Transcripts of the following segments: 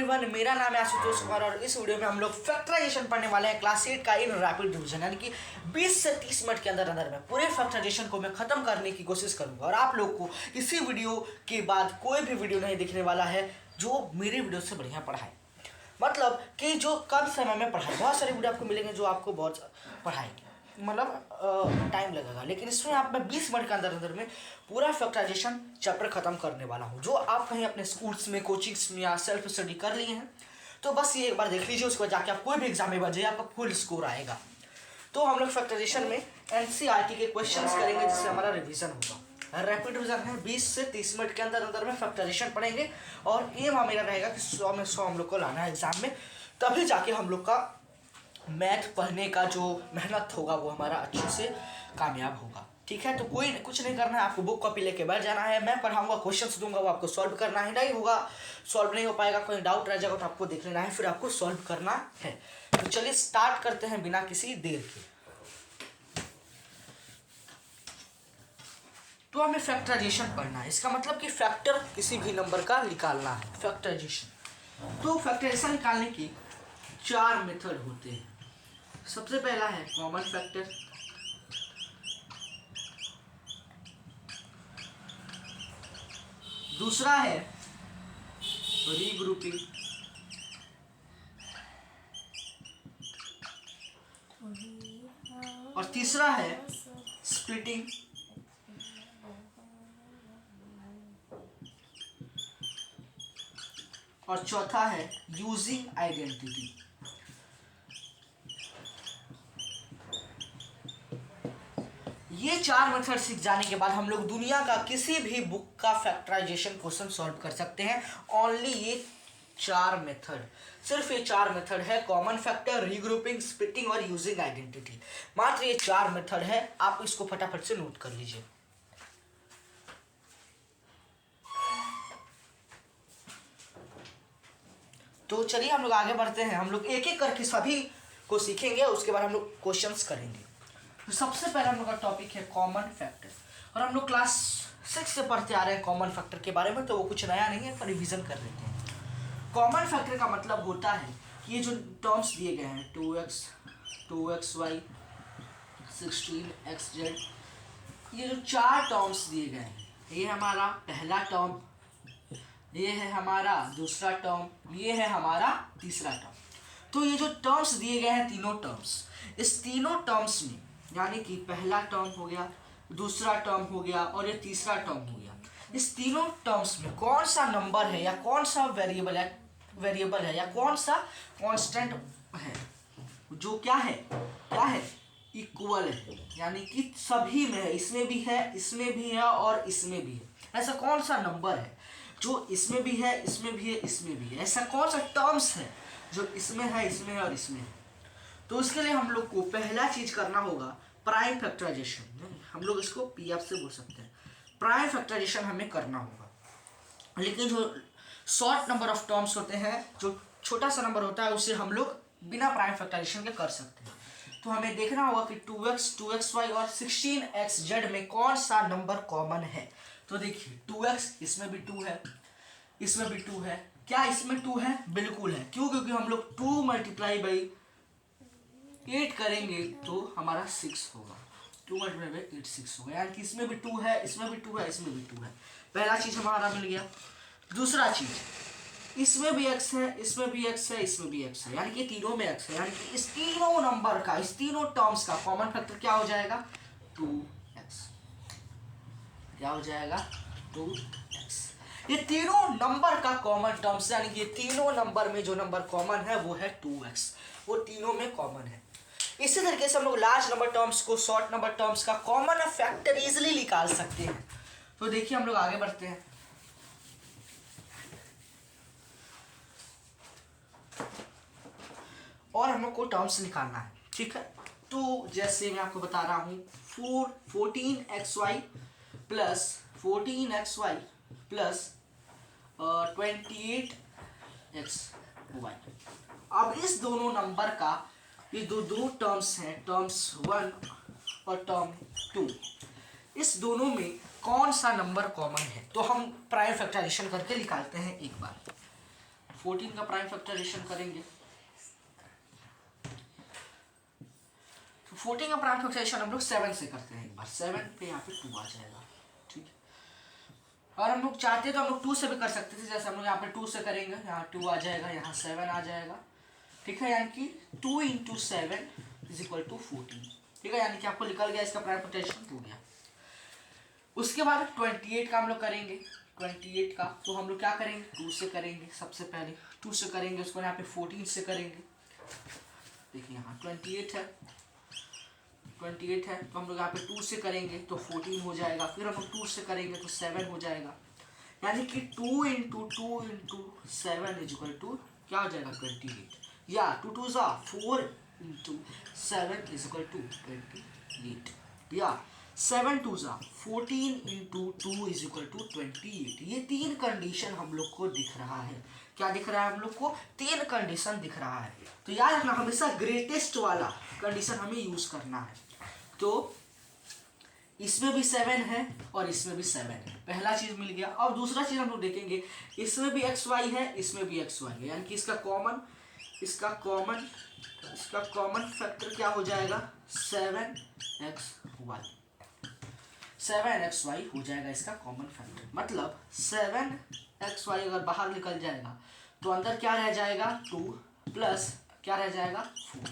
Everyone, मेरा नाम है आशुतोष कुमार और इस वीडियो में हम लोग फैक्टराइजेशन पढ़ने वाले हैं क्लास 8 का इन रैपिड डिवीजन, यानी कि 20 से 30 मिनट के अंदर अंदर में पूरे फैक्टराइजेशन को मैं खत्म करने की कोशिश करूंगा। और आप लोग को इसी वीडियो के बाद कोई भी वीडियो नहीं दिखने वाला है जो मेरे वीडियो से बढ़िया पढ़ाए, मतलब कि जो कम समय में पढ़ाए। बहुत सारे वीडियो आपको मिलेंगे जो आपको बहुत पढ़ाएंगे, मतलब टाइम लगेगा, लेकिन इसमें आप मैं 20 मिनट के अंदर अंदर में पूरा फैक्टराइजेशन चैप्टर खत्म करने वाला हूँ। जो आप कहीं अपने स्कूल्स में, कोचिंग्स में या सेल्फ स्टडी कर लिए हैं तो बस ये एक बार देख लीजिए, उसके बाद जाके आप कोई भी एग्जाम में बजे आपका फुल स्कोर आएगा। तो हम लोग फैक्टराइजेशन में एनसीईआरटी के क्वेश्चंस करेंगे जिससे हमारा रिवीजन होगा। रैपिड रिवीजन है, 20 से 30 मिनट के अंदर अंदर में फैक्टराइजेशन पढ़ेंगे और एम मेरा रहेगा कि 100 में 100 हम लोग को लाना है एग्जाम में, तभी जाके हम लोग का मैथ पढ़ने का जो मेहनत होगा वो हमारा अच्छे से कामयाब होगा। ठीक है, तो कोई कुछ नहीं करना है, आपको बुक कॉपी लेके बैठ जाना है। मैं पढ़ाऊंगा, क्वेश्चंस दूंगा, वो आपको सॉल्व करना है। नहीं होगा, सॉल्व नहीं हो पाएगा, कोई डाउट रह जाएगा तो आपको देख लेना है, फिर आपको सॉल्व करना है। तो चलिए स्टार्ट करते हैं बिना किसी देर के। तो हमें फैक्टराइजेशन पढ़ना है, इसका मतलब कि फैक्टर किसी भी नंबर का निकालना है। फैक्टराइजेशन, तो फैक्टराइजेशन निकालने की 4 मेथड होते हैं। सबसे पहला है कॉमन फैक्टर, दूसरा है रीग्रुपिंग, और तीसरा है स्प्लिटिंग, और चौथा है यूजिंग आइडेंटिटी। ये 4 मेथड सीख जाने के बाद हम लोग दुनिया का किसी भी बुक का फैक्टराइजेशन क्वेश्चन सॉल्व कर सकते हैं। ओनली ये 4 मेथड, सिर्फ ये 4 मेथड है, कॉमन फैक्टर, रीग्रुपिंग, स्प्लिटिंग और यूजिंग आइडेंटिटी। मात्र ये 4 मेथड है, आप इसको फटाफट से नोट कर लीजिए। तो चलिए हम लोग आगे बढ़ते हैं, हम लोग एक एक करके सभी को सीखेंगे, उसके बाद हम लोग क्वेश्चंस करेंगे। तो सबसे पहला हम लोग का टॉपिक है कॉमन फैक्टर, और हम लोग क्लास 6 से पढ़ते आ रहे हैं कॉमन फैक्टर के बारे में, तो वो कुछ नया नहीं है, पर रिवीजन कर लेते हैं। कॉमन फैक्टर का मतलब होता है कि ये जो टर्म्स दिए गए हैं 2x, 2xy, 16xz, ये जो 4 टर्म्स दिए गए हैं, ये हमारा पहला टर्म, ये है हमारा दूसरा टर्म, ये है हमारा तीसरा टर्म। तो ये जो टर्म्स दिए गए हैं, तीनों टर्म्स, इस तीनों टर्म्स में, यानी कि पहला टर्म हो गया, दूसरा टर्म हो गया और ये तीसरा टर्म हो गया, इस तीनों टर्म्स में कौन सा नंबर है या कौन सा वेरिएबल है या कौन सा कांस्टेंट है जो क्या है इक्वल है, यानी कि सभी में है, इसमें भी है, इसमें भी है और इसमें भी है। ऐसा कौन सा नंबर है जो इसमें भी है, इसमें भी है, इसमें भी है? ऐसा कौन सा टर्म्स है जो इसमें है, इसमें है और इसमें है? तो उसके लिए हम लोग को पहला चीज करना होगा प्राइम फैक्टराइजेशन। हम लोग इसको पीएफ से बोल सकते हैं। प्राइम फैक्टराइजेशन हमें करना होगा, लेकिन जो शॉर्ट नंबर ऑफ टर्म्स होते हैं, जो छोटा सा नंबर होता है, उसे हम लोग बिना प्राइम फैक्टराइजेशन के कर सकते हैं। तो हमें देखना होगा कि 2x, 2xy और 16xz में कौन सा नंबर कॉमन है। तो देखिए 2x, इसमें भी 2 है, इसमें भी 2 है। क्या इसमें 2 है? बिल्कुल है। क्यों? क्योंकि हम लोग 2 × 8 करेंगे तो हमारा 6 होगा। 2 × 8 6 होगा, यानी कि इसमें भी 2 है, इसमें भी 2 है, इसमें भी 2 है। पहला चीज हमारा मिल गया। दूसरा चीज, इसमें भी x है, इसमें भी x है, इसमें भी x है, यानी कि तीनों में x है, यानी कि इस तीनों नंबर का, इस तीनों टर्म्स का कॉमन फैक्टर क्या हो जाएगा? 2x। क्या हो जाएगा? 2x। ये तीनों नंबर का कॉमन टर्म्स, यानी कि ये तीनों नंबर में जो नंबर कॉमन है वो है 2x, वो तीनों में कॉमन है। इसी तरीके से हम लोग लार्ज नंबर टर्म्स को, शॉर्ट नंबर टर्म्स का कॉमन फैक्टर इजीली निकाल सकते हैं। तो देखिए हम लोग आगे बढ़ते हैं। और हम लोग को टर्म्स निकालना है, ठीक है। तो जैसे मैं आपको बता रहा हूं, 14xy plus 14xy plus 28xy। अब इस दोनों नंबर का, ये दो टर्म्स हैं, टर्म्स 1 और टर्म 2, इस दोनों में कौन सा नंबर कॉमन है? तो हम प्राइम फैक्टराइजेशन करके निकालते हैं एक बार। 14 का प्राइम फैक्टराइजेशन करेंगे तो 14 का प्राइम फैक्टराइजेशन हम लोग 7 से करते हैं एक बार। 7 पे यहाँ पे 2 आ जाएगा, ठीक है। और हम लोग चाहते तो हम लोग 2 से भी कर सकते थे, जैसे हम लोग यहाँ पे 2 से करेंगे, यहाँ 2 आ जाएगा, यहाँ 7 आ जाएगा, ठीक है। यानी कि 2 × 7 = 14, ठीक है। यानी कि आपको निकल गया इसका प्राइम फैक्टराइजेशन हो गया। उसके बाद 28 का हम लोग करेंगे। 28 का तो हम लोग क्या करेंगे, 2 से करेंगे। सबसे पहले 2 से करेंगे, उसको यहाँ पे 14 से करेंगे। देखिए यहाँ 28 है, 28 है तो हम लोग यहाँ पे 2 से करेंगे तो 14 हो जाएगा। फिर हम लोग 2 से करेंगे तो 7 हो जाएगा। यानी कि 2 × 2 × 7 = क्या हो जाएगा, 28। या 2 2 4 × 7 = 28, या 7 2 14 × 2 = 28। ये 3 कंडीशन हम लोग को दिख रहा है। क्या दिख रहा है हम लोग को, 3 कंडीशन दिख रहा है। तो याद रखना हमेशा ग्रेटेस्ट वाला कंडीशन हमें यूज करना है। तो इसमें भी 7 है और इसमें भी 7 है, पहला चीज मिल गया। और दूसरा चीज हम लोग देखेंगे, इसमें भी xy है, इसमें भी xy है, यानी कि इसका कॉमन फैक्टर क्या हो जाएगा, 7xy हो जाएगा इसका कॉमन फैक्टर। मतलब 7xy अगर बाहर निकल जाएगा तो अंदर क्या रह जाएगा, 2 प्लस क्या रह जाएगा, 4।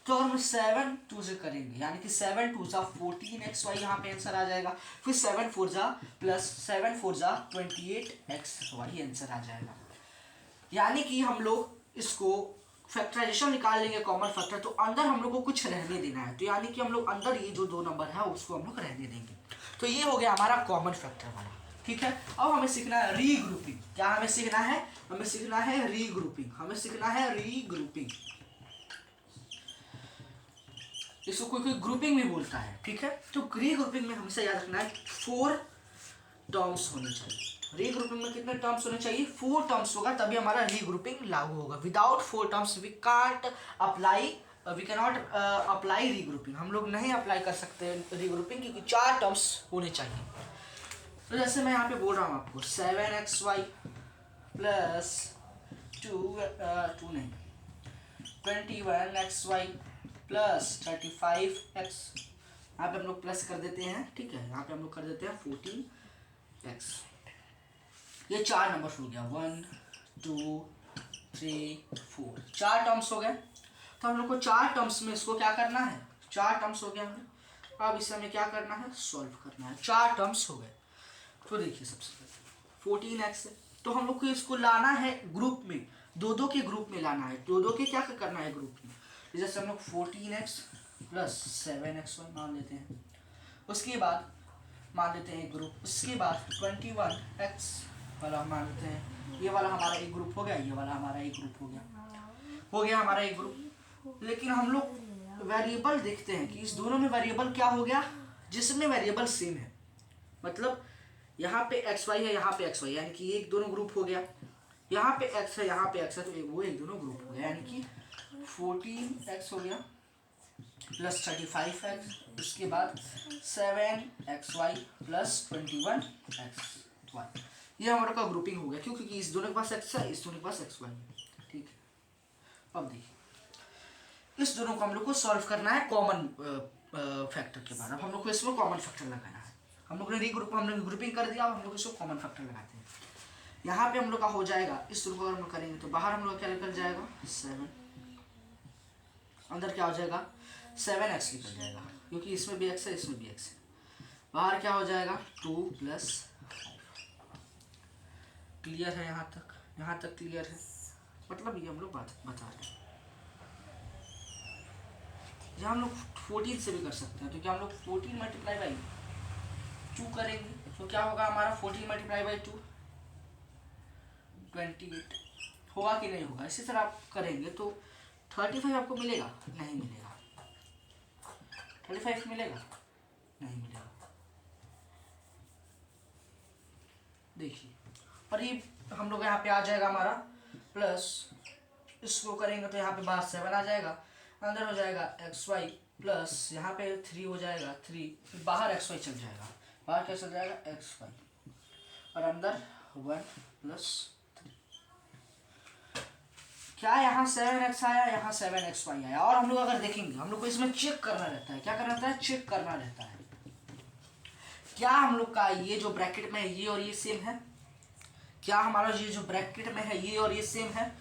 तो हम 7 2 से करेंगे, यानी कि 7 2 14xy यहाँ पे आंसर आ जाएगा। फिर 7 4 प्लस 7 4 28xy आंसर आ जाएगा। यानी कि हम लोग इसको फैक्टराइजेशन निकाल लेंगे कॉमन फैक्टर, तो अंदर हम लोग को कुछ रहने देना है। तो यानी कि हम लोग अंदर ये जो 2 नंबर है उसको हम लोग रहने देंगे। तो ये हो गया हमारा कॉमन फैक्टर वाला, ठीक है। अब हमें सीखना है रीग्रुपिंग। क्या हमें सीखना है, हमें सीखना है रीग्रुपिंग। इसको कोई ग्रुपिंग भी बोलता है, ठीक है। तो रीग्रुपिंग में हमेशा याद रखना है 4 टर्म्स होने चाहिए। रीग्रुपिंग में कितने टर्म्स होने चाहिए, 4 टर्म्स होगा तभी हमारा रीग्रुपिंग लागू होगा। Without 4 terms we cannot apply regrouping. हम लोग नहीं अप्लाई कर सकते रीग्रुपिंग, क्योंकि 4 टर्म्स होने चाहिए। तो जैसे मैं यहाँ पे बोल रहा हूँ आपको 7xy plus 21xy plus 35x, यहाँ पे हम लोग प्लस कर देते हैं, ठीक है। यहाँ पे हम लोग कर देते हैं 14x। ये 4 नंबर हो गया, 1 2 3 4, 4 टर्म्स हो गए। तो हम लोग को 4 टर्म्स में इसको क्या करना है, 4 टर्म्स हो गया हमें। अब इसे हमें क्या करना है, सॉल्व करना है। 4 टर्म्स हो गए। तो देखिए सबसे पहले 14x है, तो हम लोग को इसको लाना है ग्रुप में, 2 के ग्रुप में लाना है। 2 के क्या करना है, ग्रुप में। जैसे हम लोग 14x प्लस 7xy मान लेते हैं। उसके बाद मान लेते हैं एक ग्रुप। उसके बाद 21x वाला मान लेते हैं। ये वाला हमारा एक ग्रुप हो गया, ये वाला हमारा एक ग्रुप हो गया हमारा एक ग्रुप। लेकिन हम लोग वेरिएबल देखते हैं कि इस दोनों में वेरिएबल क्या हो गया, जिसमें वेरिएबल सेम है। मतलब यहाँ पे xy है, यहाँ पे xy, यानी कि एक दोनों ग्रुप हो गया। यहाँ पे x है, यहाँ पे x है, तो वो एक दोनों ग्रुप हो गया। यानी कि 14x हो गया प्लस 35x, उसके बाद 7xy प्लस 21xy। ये हमारे का ग्रुपिंग हो गया। क्यों, क्योंकि इस दोनों के पास x है, इस दोनों के पास xy है, ठीक है। अब देखिए इस दोनों को हम लोग को सॉल्व करना है कॉमन फैक्टर के बाद। अब हम लोग को इसमें कॉमन फैक्टर लगाना है। हम लोग ने ग्रुपिंग कर दिया, अब हम लोग इसको कॉमन फैक्टर लगाते हैं। यहाँ पे हम लोग का हो जाएगा, इस दोनों को अगर हम लोग करेंगे तो बाहर हम लोग क्या निकल जाएगा, 7, अंदर क्या हो जाएगा, 7x निकल जाएगा, क्योंकि इसमें भी x है, इसमें भी x है। बाहर क्या हो जाएगा, 2 प्लस 5। क्लियर है यहाँ तक क्लियर है। मतलब ये हम लोग बात बता रहे हैं। यहाँ हम लोग 14 से भी कर सकते हैं। तो क्या हम लोग 14 मल्टीप्लाई बाई 2 करेंगे तो क्या होगा हमारा, 14 मल्टीप्लाई बाई 2 28 होगा कि नहीं होगा। इसी तरह आप करेंगे तो 35 आपको मिलेगा, नहीं मिलेगा। 35 मिलेगा, नहीं मिलेगा। देखिए, और ये हम लोग यहाँ पे आ जाएगा हमारा प्लस, इसको करेंगे तो यहाँ पे बाहर 7 आ जाएगा, अंदर हो जाएगा xy प्लस यहाँ पे 3 हो जाएगा 3, फिर बाहर xy चल जाएगा। बाहर क्या चल जाएगा, xy, और अंदर 1 प्लस 3। क्या यहाँ 7x आया, यहाँ 7xy आया। और हम लोग अगर देखेंगे, हम लोग को इसमें चेक करना रहता है। क्या करना रहता है? चेक करना रहता है। क्या हम लोग का ये जो ब्रैकेट में है ये और ये सेम है? क्या हमारा ये जो ब्रैकेट में है ये और ये सेम है?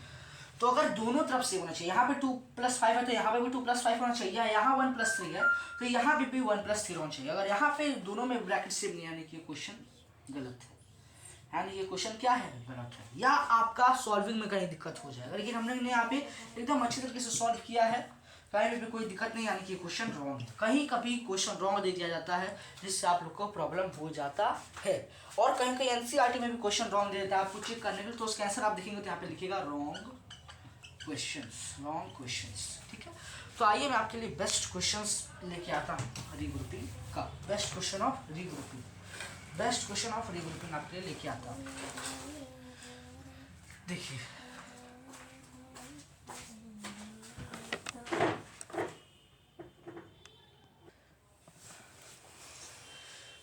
तो अगर दोनों तरफ सेम होना चाहिए, यहाँ पे 2+5 है तो यहाँ पे भी 2+5 होना चाहिए, यहाँ 1+3 है तो यहाँ पे भी 1+3 होना चाहिए। अगर यहाँ पे दोनों में ब्रैकेट सेम नहीं, यानी कि क्वेश्चन गलत है, यानी ये क्वेश्चन क्या है? गलत है, या आपका सॉल्विंग में कहीं दिक्कत हो जाएगा। लेकिन हमने यहाँ पे एकदम अच्छी तरीके से सॉल्व किया है, कहीं भी कोई दिक्कत नहीं, यानी कि क्वेश्चन रॉन्ग है। कहीं कभी क्वेश्चन रॉन्ग दे दिया जाता है जिससे आप लोग को प्रॉब्लम हो जाता है, और कहीं कहीं एनसीईआरटी में भी क्वेश्चन रॉन्ग दे देता है आपको चेक करने के लिए। तो उसका आंसर आप देखेंगे तो यहाँ पे लिखेगा रॉन्ग क्वेश्चंस, ठीक है। तो आइए मैं आपके लिए बेस्ट क्वेश्चंस लेके आता हूँ रीग्रुपिंग का। बेस्ट क्वेश्चन ऑफ रीग्रुपिंग आपके लिए लेके आता हूँ। देखिए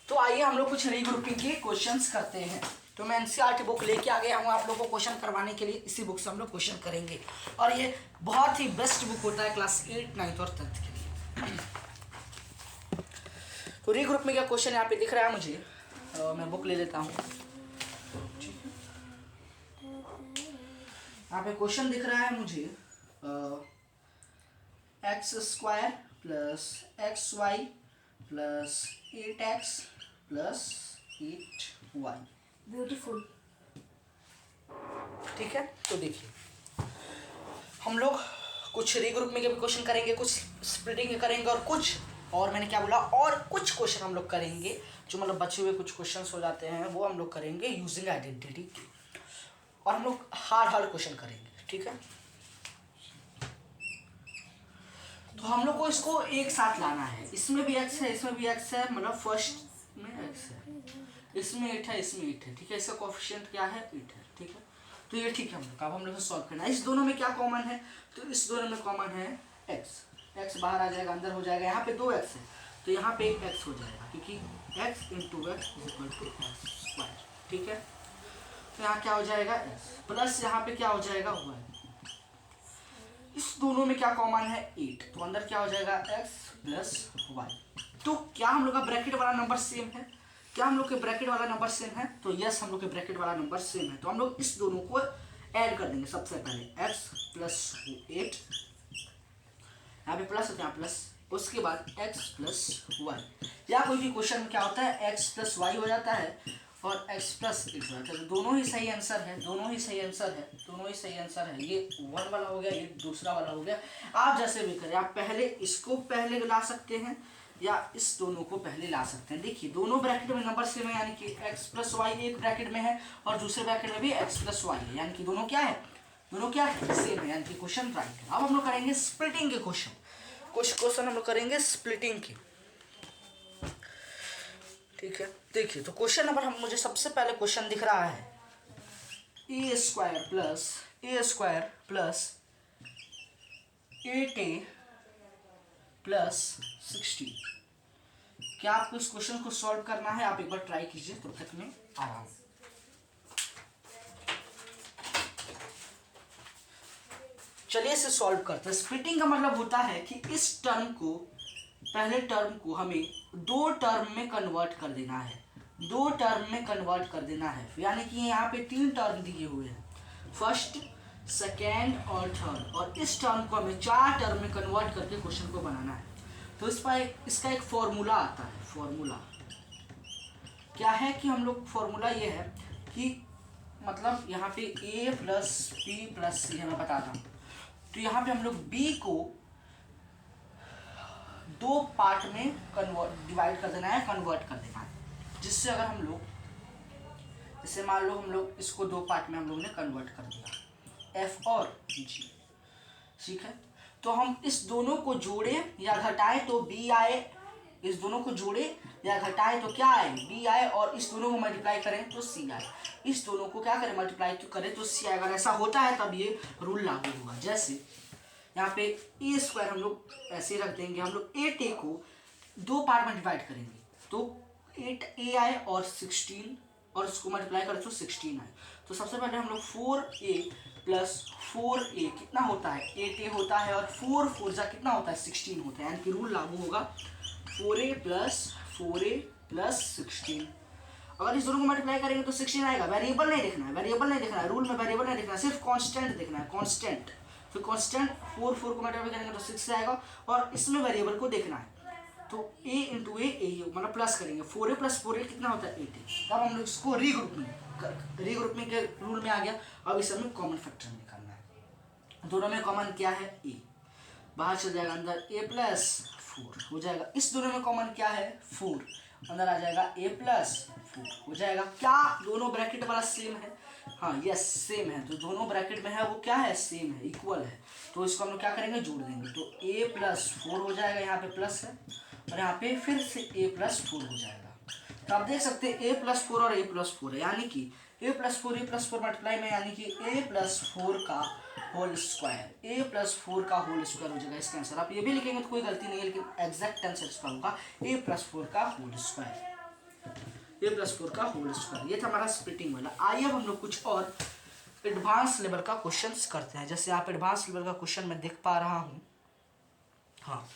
तो आइए हम लोग कुछ रीग्रुपिंग के क्वेश्चंस करते हैं। तो मैं एनसीईआरटी बुक लेके आ गया हूँ आप लोगों को क्वेश्चन करवाने के लिए। इसी बुक से हम लोग क्वेश्चन करेंगे, और ये बहुत ही बेस्ट बुक होता है क्लास 8, 9 और 10 के लिए। तो रीग्रुप में क्या क्वेश्चन यहाँ पे दिख रहा है मुझे, मैं बुक ले लेता हूँ। यहाँ पे क्वेश्चन दिख रहा है मुझे x² + xy + 8x + 8y। Beautiful, ठीक है। तो देखिए हम लोग कुछ रीग्रुप में के भी क्वेश्चन करेंगे, कुछ स्प्लिटिंग के करेंगे, और कुछ, और मैंने क्या बोला, और कुछ क्वेश्चन हम लोग करेंगे जो मतलब बचे हुए कुछ क्वेश्चंस हो जाते हैं वो हम लोग करेंगे यूजिंग आइडेंटिटी के, और हम लोग हार्ड क्वेश्चन करेंगे, ठीक है। तो हम लोग को इसको एक साथ लाना है। इसमें भी x है, इसमें भी x है, मतलब फर्स्ट में x है, इसमें 8 है, इसमें 8 है, ठीक है। इसका कोएफिशिएंट क्या है? 8 है, ठीक है। तो ये ठीक है, हम लोग अब हम लोग सॉल्व करना है। इस दोनों में क्या कॉमन है? तो इस दोनों में कॉमन है x बाहर आ जाएगा, अंदर हो जाएगा। यहाँ पे 2x है तो यहाँ पे 1x हो जाएगा, क्योंकि x × x = x², ठीक है। तो यहाँ क्या हो जाएगा? x प्लस यहाँ पे क्या हो जाएगा? y। इस दोनों में क्या कॉमन है? 8, तो अंदर क्या हो जाएगा? x + y। तो क्या हम लोग का ब्रैकेट वाला नंबर सेम है? क्या हम लोग के ब्रैकेट वाला नंबर सेम है? तो यस, हम लोग के ब्रैकेट वाला नंबर सेम है। तो हम लोग इस दोनों को ऐड कर देंगे। सबसे पहले x + 8, यहाँ पे प्लस होता है, प्लस, उसके बाद x + y। या कोई भी क्वेश्चन में क्या होता है? x + y हो जाता है और x + 8 हो जाता है। तो दोनों ही सही आंसर है, दोनों ही सही आंसर है। ये 1 वाला हो गया, ये दूसरा वाला हो गया। आप जैसे भी करें, आप पहले इसको पहले ला सकते हैं या इस दोनों को पहले ला सकते हैं। देखिए दोनों ब्रैकेट में नंबर सेम है, यानी कि x + y एक ब्रैकेट में है और दूसरे ब्रैकेट में भी x + y है, यानी कि दोनों क्या है? दोनों क्या है? सेम है, यानी कि क्वेश्चन राइट है। अब हम लोग करेंगे स्प्लिटिंग के क्वेश्चन। कुछ क्वेश्चन हम लोग करेंगे स्प्लिटिंग के, ठीक है। देखिए तो क्वेश्चन नंबर मुझे सबसे पहले क्वेश्चन दिख रहा है a² + 8a + 16। क्या आपको इस क्वेश्चन को सॉल्व करना है? आप एक बार ट्राई कीजिए, तब तक में आराम। चलिए इसे सॉल्व करते हैं। स्प्लिटिंग का मतलब होता है कि इस टर्म को, पहले टर्म को हमें 2 टर्म में कन्वर्ट कर देना है, 2 टर्म में कन्वर्ट कर देना है। यानी कि यहाँ पे 3 टर्म दिए हुए हैं, फर्स्ट, सेकेंड और थर्ड, और इस टर्म को हमें 4 टर्म में कन्वर्ट करके क्वेश्चन को बनाना है। तो इसका एक फॉर्मूला आता है। फॉर्मूला क्या है कि हम लोग, फॉर्मूला ये है कि मतलब यहाँ पे a + b + c है, मैं बताता हूँ। तो यहाँ पे हम लोग b को 2 पार्ट में डिवाइड कर देना है, कन्वर्ट कर देना है। जिससे अगर हम लोग, जैसे मान लो हम लोग इसको 2 पार्ट में हम लोग ने कन्वर्ट कर दिया, f और g, ठीक है। तो हम इस दोनों को जोड़े या घटाएं तो b आए, इस दोनों को जोड़े या घटाएं तो क्या आए? b आए, और इस दोनों को मल्टीप्लाई करें तो c आए। इस दोनों को क्या करें? मल्टीप्लाई करें तो c आए। अगर ऐसा होता है तब ये रूल लागू होगा। जैसे यहाँ पे a² हम लोग ऐसे रख देंगे, हम लोग 8a को 2 पार्ट में डिवाइड करेंगे तो 8a आए और 16, और इसको मल्टीप्लाई करें तो 16 आए। तो सबसे पहले हम लोग 4a प्लस 4a कितना होता है 8a होता है, और 4 4 जा कितना होता है 16 होता है, यानी कि रूल लागू होगा 4a प्लस 16। अगर इस दोनों को मल्टीप्लाई करेंगे तो 16 आएगा। वेरिएबल नहीं देखना है, वेरिएबल नहीं देखना है, रूल में वेरिएबल नहीं देखना है, सिर्फ कांस्टेंट देखना है, कांस्टेंट। फिर कांस्टेंट 4 4 को मल्टीप्लाई करेंगे तो 6 आएगा, और इसमें वेरिएबल को देखना है। तो a इंटू ए मतलब प्लस करेंगे, 4a प्लस 4a कितना होता है 8a। अब हम लोग इसको रीग्रुपिंग के रूल में आ गया। अब इस में कॉमन फैक्टर निकालना है। दोनों में कॉमन क्या है a, बाहर चल जाएगा अंदर a प्लस 4 हो जाएगा। इस दोनों में कॉमन क्या है 4, अंदर आ जाएगा a प्लस 4 हो जाएगा। क्या दोनों ब्रैकेट वाला सेम है? हाँ यस सेम है, तो दोनों ब्रैकेट में है वो क्या है सेम है, इक्वल है। तो इसको हम लोग क्या करेंगे जोड़ देंगे, तो a प्लस 4 हो जाएगा, यहाँ पे प्लस है और यहाँ पे फिर से a प्लस 4 हो जाएगा। तो आप देख सकते हैं a प्लस 4 और a प्लस 4 है, यानी कि a प्लस 4 मल्टीप्लाई में, यानी कि a प्लस 4 का होल स्क्वायर, a प्लस 4 का होल स्क्वायर हो जाएगा इसका आंसर। आप ये भी लिखेंगे तो कोई गलती नहीं है, लेकिन एग्जैक्ट आंसर इसका होगा a प्लस 4 का होल स्क्वायर, a प्लस 4 का होल स्क्वायर। ये था हमारा स्प्लिटिंग वाला। आइए अब हम लोग कुछ और एडवांस लेवल का क्वेश्चंस करते हैं। जैसे आप एडवांस लेवल का क्वेश्चन मैं देख पा रहा हूँ, हाँ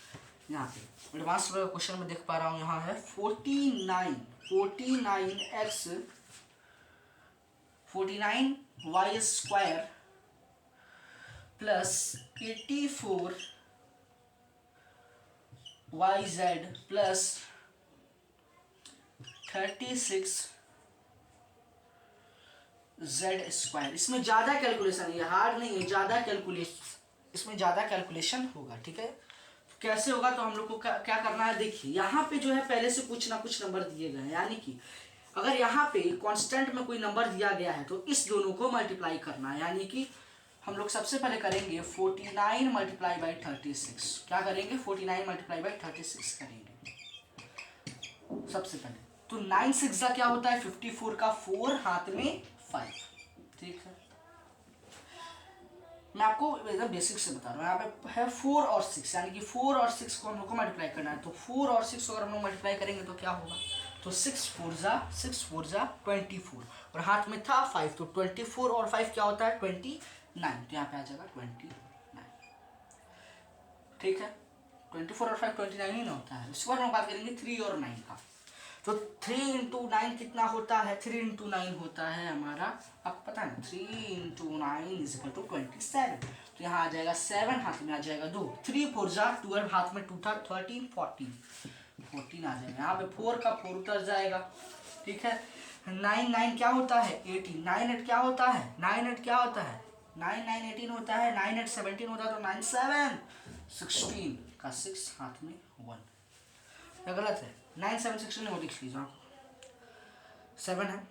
यहाँ पे एडवांस लेवल का क्वेश्चन मैं देख पा रहा हूँ, यहाँ है 49y square plus 84yz plus 36z square. इसमें ज़्यादा कैलकुलेशन है, हार्ड नहीं है, ज़्यादा कैलकुलेशन, इसमें ज़्यादा कैलकुलेशन होगा। ठीक है, कैसे होगा तो हम लोग को क्या करना है, देखिए यहाँ पे जो है पहले से कुछ ना कुछ नंबर दिए गए हैं, यानी कि अगर यहाँ पे कांस्टेंट में कोई नंबर दिया गया है तो इस दोनों को मल्टीप्लाई करना है। यानी कि हम लोग सबसे पहले करेंगे 49 मल्टीप्लाई बाई 36। क्या करेंगे 49 मल्टीप्लाई बाई 36 करेंगे सबसे पहले। तो 9 6 का क्या होता है 54 का 4 हाथ में 5। ठीक है, मैं आपको एकदम बेसिक से बता रहा हूँ। यहाँ पे है 4 और 6, यानी कि 4 और 6 को हम लोग को मल्टीप्लाई करना है। तो 4 और 6 को अगर हम लोग मल्टीप्लाई करेंगे तो क्या होगा, तो 6 4 जा 24, और हाथ में था 5, तो 24 और 5 क्या होता है 29, तो यहाँ पे आ जाएगा 29। ठीक है, 24 और 5 29 ही ना होता है। इसके बाद हम बात करेंगे 3 और 9 का। तो 3 इंटू 9 कितना होता है, 3 इंटू 9 होता है हमारा, आपको पता है ना 3 इंटू 9 इज इक्वल टू 27। तो यहाँ आ जाएगा 7, हाथ में आ जाएगा 2, 3 4 जा 12, हाथ में 2 था 13 14 आ जाएगा। यहाँ पे 4 का 4 उतर जाएगा। ठीक है, 9 9 क्या होता है 18, 9 8 क्या होता है 9 8 क्या होता है 9 9 18 होता है, 9 8 17 होता है, तो 9 7 16 का 6 हाथ में 1। क्या गलत है, 9 7 16 वो लिख लीजिए आप, 7 है,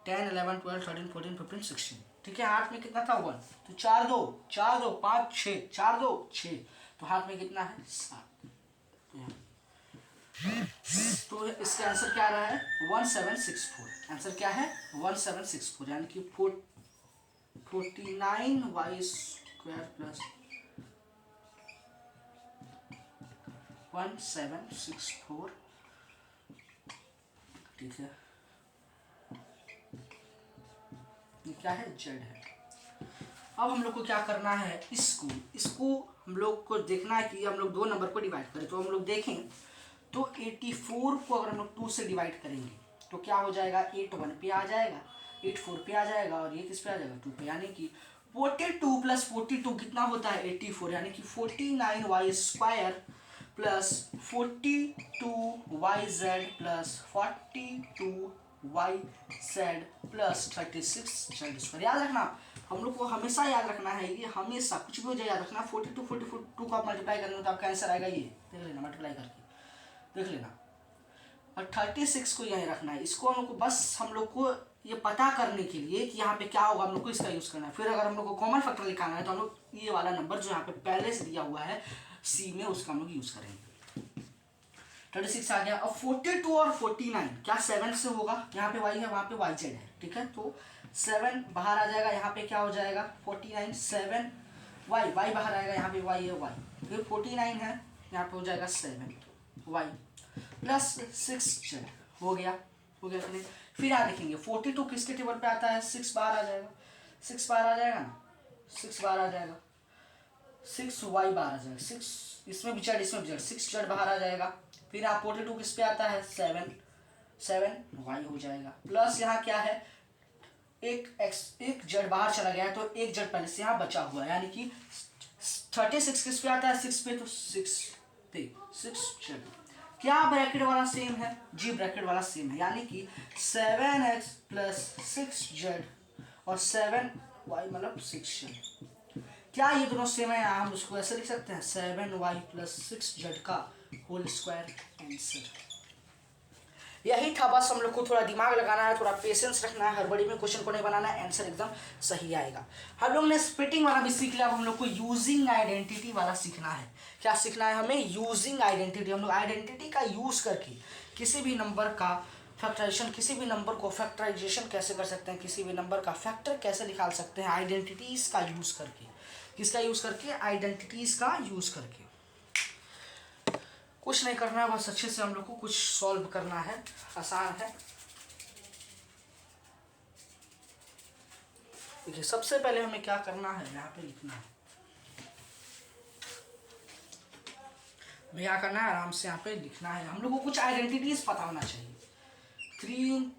10 11 12 13 14 15 16। ठीक है, हाथ में कितना था 1, तो 4 2 5 6 4 2 6, तो हाथ में कितना है 7। तो इसका आंसर क्या रहा है 1764। आंसर क्या है 1764, यानी कि 49y स्क्वायर प्लस 1764। ठीक है, ये क्या है जेड है। अब हम लोग को क्या करना है, इसको हम लोग को देखना है कि हम लोग दो नंबर को डिवाइड करें। तो हम लोग देखें तो 84 को अगर हम लोग 2 से डिवाइड करेंगे तो क्या हो जाएगा, 8 1 पे आ जाएगा, 8 4 पे आ जाएगा, और ये किस पे आ जाएगा 2 पे। यानी कि 42 प्लस 42 कितना होता है 84, यानी कि 49y square plus 42yz plus 42yz plus 36 square. याद रखना, हम लोग को हमेशा याद रखना है, ये हमेशा कुछ भी हो जाए याद रखना, 42 42 को आप मल्टीप्लाई करेंगे तो आपका आंसर आएगा ये, देख लेना मल्टीप्लाई करके देख लेना। और 36 को यहीं रखना है। इसको हम लोग को बस हम लोग को ये पता करने के लिए कि यहाँ पे क्या होगा, हम लोग को इसका यूज़ करना है। फिर अगर हम लोग को कॉमन फैक्टर निकालना है तो हम लोग ये वाला नंबर जो यहाँ पे पहले से दिया हुआ है सी में, उसका हम लोग यूज़ करेंगे। 36 आ गया। अब 42 और 49 क्या 7 से होगा, यहाँ पे y है वहाँ पे yz है। ठीक है, तो 7 बाहर आ जाएगा, यहाँ पे क्या हो जाएगा 49 7 y बाहर आएगा, यहाँ पे y है y, फिर 49 है, यहाँ पे हो जाएगा 7 y प्लस 6z हो गया कि नहीं। फिर यहाँ देखेंगे 42 किसके टेबल पे आता है 6 बाहर आ जाएगा, 6 बार आ जाएगा ना, 6 बार आ जाएगा, 6y बार आ जाएगा, 6 इसमें भी जेड इसमें भी जेड, 6 जेड बाहर आ जाएगा। फिर आप 42 किस पे आता है, 7 y हो जाएगा। प्लस यहाँ क्या है, एक जेड बाहर चला गया है तो एक जेड पहले से यहाँ बचा हुआ है, यानी कि 36 किस पे आता है, 6 पे, तो 6 पे 6 जेड। क्या ब्रैकेट वाला सेम है जी, ब्रैकेट वाला सेम है, यानी कि 7x प्लस 6z और 7y मतलब 6z। क्या ये दोनों सेम है, हम उसको ऐसे लिख सकते हैं 7y प्लस 6z का होल स्क्वायर आंसर। यही था, बस हम लोग को थोड़ा दिमाग लगाना है, थोड़ा पेशेंस रखना है, हड़बड़ी में क्वेश्चन को नहीं बनाना है, आंसर एकदम सही आएगा। हम लोग ने स्प्लिटिंग वाला भी सीख लिया, अब हम लोग को यूजिंग आइडेंटिटी वाला सीखना है। क्या सीखना है हमें, यूजिंग आइडेंटिटी। हम लोग आइडेंटिटी का यूज करके किसी भी नंबर का फैक्टराइजेशन, किसी भी नंबर को फैक्टराइजेशन कैसे कर सकते हैं, किसी भी नंबर का फैक्टर कैसे निकाल सकते हैं, आइडेंटिटीज का यूज करके। किसका यूज करके, आइडेंटिटीज का यूज करके। कुछ नहीं करना है, बस अच्छे से हम लोग को कुछ सॉल्व करना है, आसान है। देखिए सबसे पहले हमें क्या करना है, यहाँ पे लिखना है, क्या करना है, आराम से यहाँ पे लिखना है। हम लोग को कुछ आइडेंटिटीज पता होना चाहिए,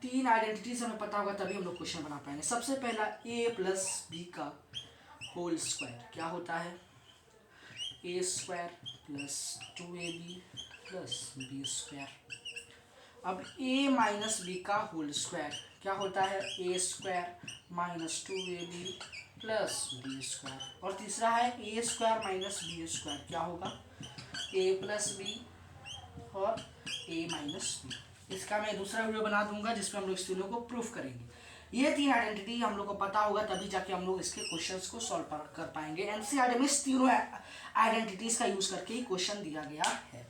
तीन आइडेंटिटीज हमें पता होगा तभी हम लोग क्वेश्चन बना पाएंगे। सबसे पहला a प्लस बी का होल स्क्वायर क्या होता है, a square plus 2ab plus b square. अब a माइनस बी का होल स्क्वायर क्या होता है, a square minus 2ab plus b square. और तीसरा है a square minus b square, क्या होगा, a प्लस बी और a माइनस बी। इसका मैं दूसरा वीडियो बना दूंगा जिसमें हम लोग इस तीनों को प्रूफ करेंगे। ये तीन आइडेंटिटी हम लोग को पता होगा तभी जाके हम लोग इसके क्वेश्चंस को सॉल्व कर पाएंगे। एनसीईआरटी में इस तीनों आइडेंटिटीज का यूज करके ही क्वेश्चन दिया गया है।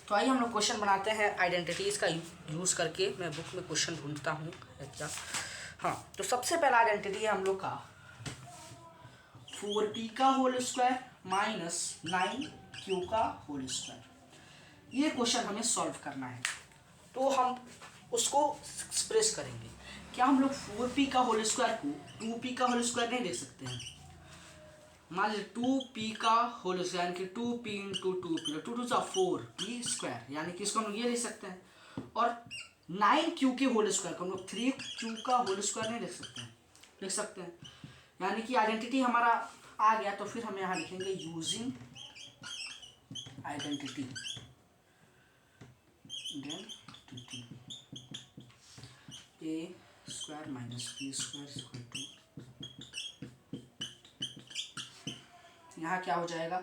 तो आइए हम लोग क्वेश्चन बनाते हैं आइडेंटिटीज का यूज करके। मैं बुक में क्वेश्चन ढूंढता हूँ क्या। हाँ, तो सबसे पहला आइडेंटिटी है हम लोग का 4p का होल स्क्वायर माइनस 9q का होल स्क्वायर। ये क्वेश्चन हमें सॉल्व करना है, तो हम उसको एक्सप्रेस करेंगे। क्या हम लोग 4p का होल स्क्वायर को 2p का होल स्क्वायर नहीं देख सकते हैं, मान लीजिए 2p का होल स्क्वायर यानी कि 2p into 2p 2 2 4p square, यानी कि इसको हम लोग ये लिख सकते हैं। और 9q के होल स्क्वायर को हम लोग 3q का होल स्क्वायर नहीं लिख सकते हैं, लिख सकते हैं। यानी कि आइडेंटिटी हमारा आ गया, तो फिर हम यहाँ लिखेंगे using identity a square minus b square equal to, यहाँ क्या हो जाएगा,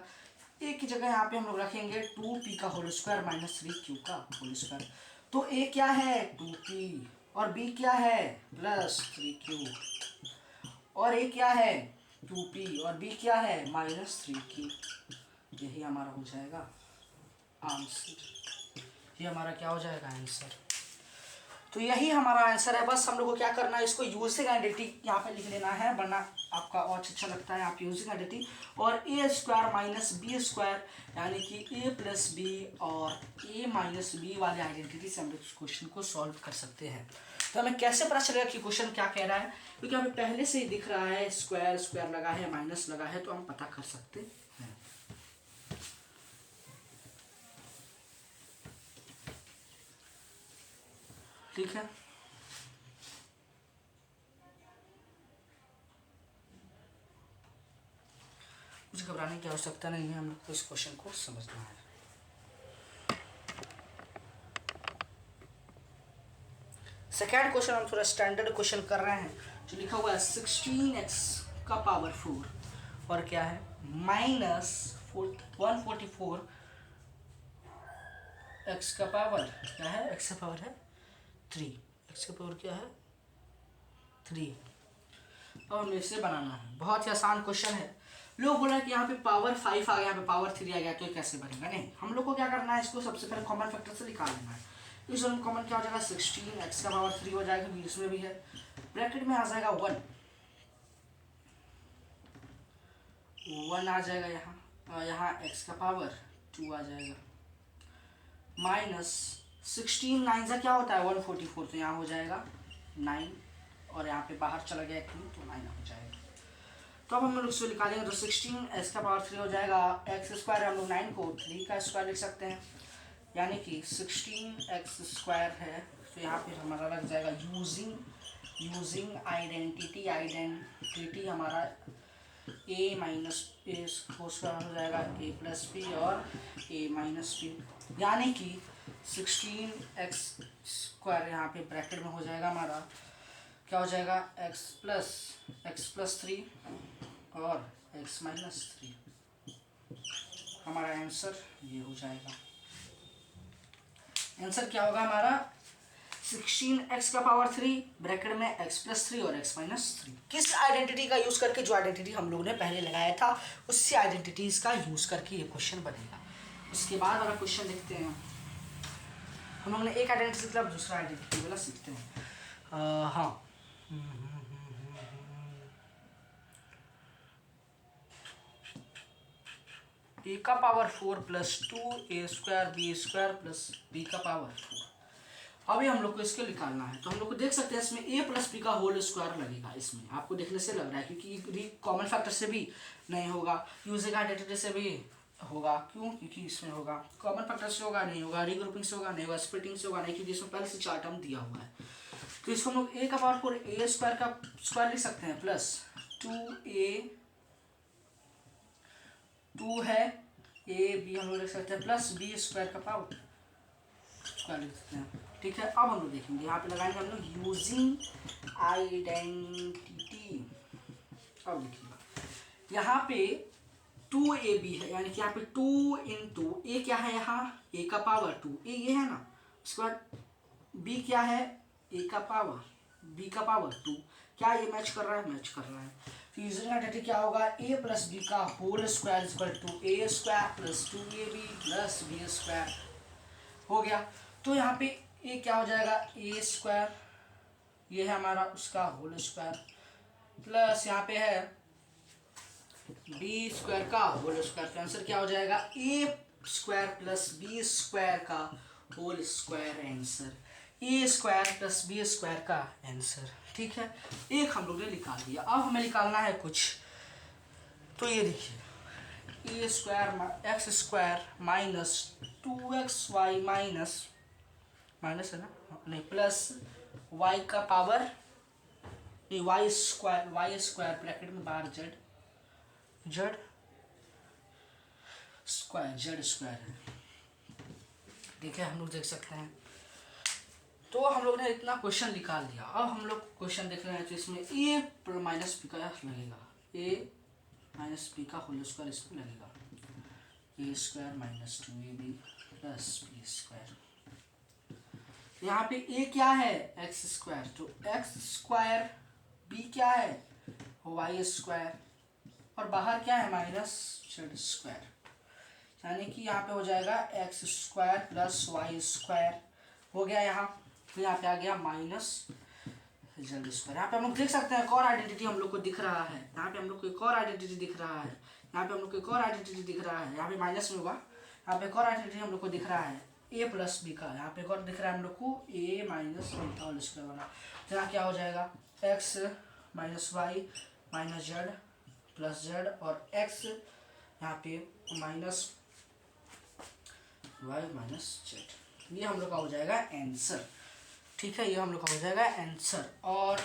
a की जगह यहाँ पे हम लोग रखेंगे 2p का होल स्क्वायर माइनस 3q का होल स्क्वायर। तो a क्या है 2p और b क्या है प्लस 3q, और a क्या है 2p और b क्या है माइनस 3q। यही हमारा हो जाएगा आंसर, ये हमारा क्या हो जाएगा आंसर। तो यही हमारा आंसर है। बस हम लोग को क्या करना है, इसको यूजिंग आइडेंटिटी यहाँ पे लिख लेना है, वरना आपका और अच्छा लगता है आप यूजिंग आइडेंटिटी। और a square minus b square यानी कि a प्लस बी और a माइनस बी वाले आइडेंटिटी से हम लोग इस क्वेश्चन को सॉल्व कर सकते हैं। तो हमें कैसे पता चलेगा कि क्वेश्चन क्या कह रहा है, क्योंकि हमें पहले से ही दिख रहा है स्क्वायर स्क्वायर लगा है माइनस लगा है, तो हम पता कर सकते हैं। ठीक है, कुछ घबराने की आवश्यकता नहीं है, हम लोग को इस क्वेश्चन को समझना है। सेकेंड क्वेश्चन हम थोड़ा स्टैंडर्ड क्वेश्चन कर रहे हैं, जो लिखा हुआ है 16x का पावर 4 और क्या है माइनस 144 x का पावर क्या है, x का पावर है 3, x का पावर क्या है 3। और हमें इसे बनाना है, बहुत ही आसान क्वेश्चन है। लोग बोल रहे हैं कि यहाँ पे पावर 5 आ गया, यहाँ पे पावर 3 आ गया, तो ये कैसे बनेगा। नहीं, हम लोग को क्या करना है, इसको सबसे पहले कॉमन फैक्टर से निकाल लेना है। इस कॉमन क्या हो जाएगा 16, x का पावर 3 हो जाएगा, बीच में भी है, ब्रैकेट में आ जाएगा 1 आ जाएगा यहाँ, और यहाँ x का पावर 2 आ जाएगा, माइनस 16 9 से क्या होता है 144, तो यहाँ हो जाएगा 9 और यहाँ पे बाहर चला गया 2 तो 9 हो जाएगा। तो अब हम लोग उसको निकालेंगे तो 16 x का पावर 3 हो जाएगा। एक्स स्क्वायर हम लोग 9 को 3 का स्क्वायर लिख सकते हैं, यानी कि 16x स्क्वायर है। तो यहाँ पे हमारा लग जाएगा यूजिंग आइडेंटिटी हमारा a माइनस ए स्क्वायर हो जाएगा a प्लस पी और a माइनस पी, यानी कि 16x स्क्वायर यहाँ पे ब्रैकेट में हो जाएगा हमारा क्या हो जाएगा x प्लस 3 और x माइनस 3। हमारा आंसर ये हो जाएगा। आंसर क्या होगा हमारा 16x का पावर 3 ब्रैकेट में x प्लस 3 और x माइनस 3। किस आइडेंटिटी का यूज़ करके, जो आइडेंटिटी हम लोगों ने पहले लगाया था उसी आइडेंटिटीज़ का यूज़ करके ये क्वेश्चन बनेगा। उसके बाद वाला क्वेश्चन देखते हैं। हम लोगों ने एक आइडेंटिटी सीखा, अब दूसरा आइडेंटिटी वाला सीखते हैं। हाँ, a का power 4 plus 2a square b square plus b का पावर 4। अभी हम लोग को इसको निकालना है, तो हम लोग को देख सकते हैं इसमें a प्लस b का होल स्क्वायर लगेगा। इसमें आपको देखने से लग रहा है क्योंकि कॉमन फैक्टर से भी नहीं होगा, यूजिंग आइडेंटिटी से भी होगा। क्यों? क्योंकि इसमें होगा कॉमन फैक्टर से होगा नहीं होगा, रीग्रुपिंग से होगा नहीं होगा, स्प्लिटिंग से होगा नहीं, क्योंकि इसमें पहले से 4 टर्म दिया हुआ है। तो इसको हम लोग a का पावर 4 a स्क्वायर का स्क्वायर लिख सकते हैं प्लस 2a 2 है a b हम लोग लिख सकते हैं प्लस b स्क्वायर का पावर स्क्वायर लिख सकते हैं। ठीक है, अब हम लोग देखेंगे यहाँ पे लगाएंगे हम लोग यूजिंग आइडेंटिटी। अब देखिए यहाँ पे 2ab है, यानी कि यहाँ पे 2 इंटू ए क्या है, यहाँ a का पावर 2 a ये है ना, उसके बाद b क्या है a का पावर b का पावर 2, क्या ये मैच कर रहा है? मैच कर रहा है। तो यूजिंग आइडेंटिटी क्या होगा, a प्लस b का whole square equal to a square plus 2ab plus b square हो गया। तो यहाँ पे a क्या हो जाएगा a स्क्वायर, ये है हमारा उसका होल स्क्वायर, प्लस यहाँ पे है b स्क्वायर का होल स्क्वायर। तो आंसर क्या हो जाएगा a square plus b square का whole square answer, a square plus b square का आंसर। ठीक है, एक हम लोग ने निकाल दिया। अब हमें निकालना है कुछ, तो ये देखिए a square x square minus 2xy minus है ना, नहीं प्लस y का पावर नहीं y स्क्वायर ब्रैकेट में बाहर z स्क्वायर है। ठीक है, हम लोग देख सकते हैं। तो हम लोग ने इतना क्वेश्चन निकाल दिया। अब हम लोग क्वेश्चन देख रहे हैं, तो इसमें a माइनस b का लगेगा, a माइनस b का होल स्क्वायर इसमें लगेगा, a square minus 2ab plus b square. यहाँ पे a क्या है एक्स स्क्वायर, तो एक्स स्क्वायर, b क्या है वाई स्क्वायर, और बाहर क्या है माइनस जेड स्क्वायर, यानी कि यहाँ पे हो जाएगा x square plus y square हो गया यहाँ। तो यहाँ पे आ गया माइनस जेड स्क्वायर। यहाँ पे हम लोग देख सकते हैं एक और आइडेंटिटी हम लोग को दिख रहा है, यहाँ पे हम लोग को एक और आइडेंटिटी दिख रहा है, यहाँ पे हम लोग को एक और आइडेंटिटी दिख रहा है, यहाँ पे माइनस में होगा, यहाँ पे एक और आइडेंटिटी हम लोग को दिख रहा है a प्लस बी का, यहाँ पे एक और दिख रहा है हम लोग को a माइनस बी का होल स्क्वायर वाला। तो यहाँ क्या हो जाएगा x minus y minus z plus z और x यहाँ पे माइनस वाई माइनस जेड, ये हम लोग का हो जाएगा आंसर। ठीक है, ये हम लोग का हो जाएगा आंसर। और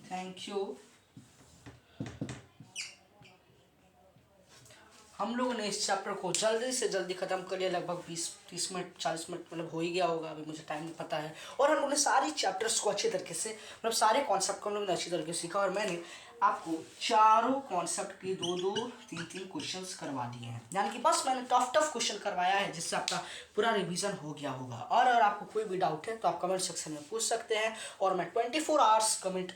थैंक यू। हम लोगों ने इस चैप्टर को जल्दी से जल्दी ख़त्म कर लिया, लगभग 20-30 मिनट 40 मिनट मतलब हो ही गया होगा, अभी मुझे टाइम नहीं पता है। और हम लोगों ने सारी चैप्टर्स को अच्छे तरीके से मतलब सारे कॉन्सेप्ट को हम लोगों ने अच्छी तरीके से सीखा, और मैंने आपको चारों कॉन्सेप्ट के 2-2 3-3 क्वेश्चंस करवा दिए हैं, यानी कि बस मैंने टफ क्वेश्चन करवाया है जिससे आपका पूरा रिवीजन हो गया होगा। और अगर आपको कोई भी डाउट है तो आप कमेंट सेक्शन में पूछ सकते हैं, और मैं 24 आवर्स कमेंट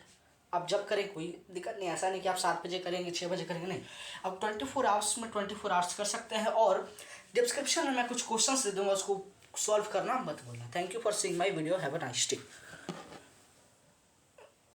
आप जब करें कोई दिक्कत नहीं, ऐसा नहीं कि आप 7 बजे करेंगे 6 बजे करेंगे, नहीं, आप 24 आवर्स में 24 आवर्स कर सकते हैं। और डिस्क्रिप्शन में मैं कुछ क्वेश्चंस दे दूँगा, उसको सॉल्व करना मत भूलना। Thank you for seeing my video, have a nice day.